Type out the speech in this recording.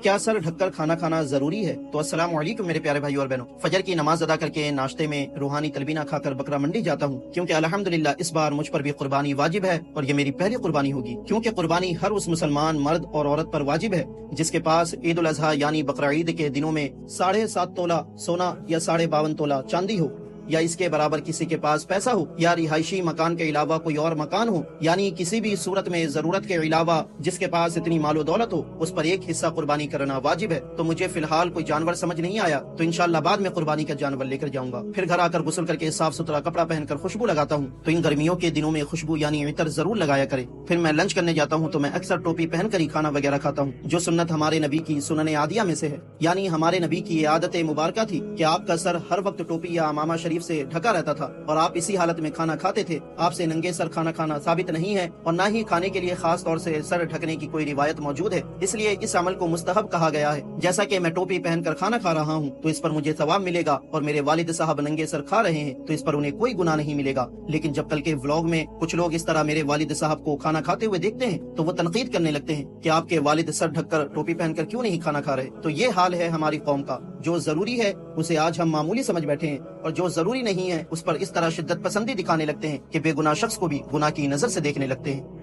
क्या सर ढककर खाना खाना जरूरी है? तो अस्सलाम वालेकुम मेरे प्यारे भाई और बहनों। फजर की नमाज अदा करके नाश्ते में रूहानी तलबीना खाकर बकरा मंडी जाता हूँ, क्योंकि अल्हम्दुलिल्लाह इस बार मुझ पर भी कुर्बानी वाजिब है और ये मेरी पहली कुर्बानी होगी, क्योंकि कुर्बानी हर उस मुसलमान मर्द और औरत पर वाजिब है जिसके पास ईद उल अजहा यानी बकरा ईद के दिनों में 7.5 तोला सोना या 52.5 तोला चांदी हो, या इसके बराबर किसी के पास पैसा हो, या रिहायशी मकान के अलावा कोई और मकान हो, यानी किसी भी सूरत में जरूरत के अलावा जिसके पास इतनी मालो दौलत हो, उस पर एक हिस्सा कुर्बानी करना वाजिब है। तो मुझे फिलहाल कोई जानवर समझ नहीं आया, तो इंशाल्लाह बाद में कुर्बानी का जानवर लेकर जाऊंगा। फिर घर आकर गुस्ल करके साफ सुथरा कपड़ा पहनकर खुशबू लगाता हूँ। तो इन गर्मियों के दिनों में खुशबू यानी इतर जरूर लगाया करे। फिर मैं लंच करने जाता हूँ तो मैं अक्सर टोपी पहनकर ही खाना वगैरह खाता हूँ, जो सुन्नत हमारे नबी की सुनने आदिया में से है। यानी हमारे नबी की ये आदत मुबारका थी कि आपका सर हर वक्त टोपी या अमामा शरीफ से ढका रहता था और आप इसी हालत में खाना खाते थे। आपसे नंगे सर खाना खाना साबित नहीं है और न ही खाने के लिए खास तौर से सर ढकने की कोई रिवायत मौजूद है, इसलिए इस अमल को मुस्तहब कहा गया है। जैसा कि मैं टोपी पहनकर खाना खा रहा हूँ तो इस पर मुझे सवाब मिलेगा, और मेरे वालिद साहब नंगे सर खा रहे हैं तो इस पर उन्हें कोई गुनाह नहीं मिलेगा। लेकिन जब कल के व्लॉग में कुछ लोग इस तरह मेरे वालिद साहब को खाना खाते हुए देखते हैं तो वो तनकीद करने लगते हैं कि आपके वालिद सर ढककर टोपी पहनकर क्यों नहीं खाना खा रहे। तो ये हाल है हमारी कौम का, जो जरूरी है उसे आज हम मामूली समझ बैठे हैं, और जो जरूरी नहीं है उस पर इस तरह शिद्दत पसंदी दिखाने लगते हैं कि बेगुनाह शख्स को भी गुनाह की नजर से देखने लगते हैं।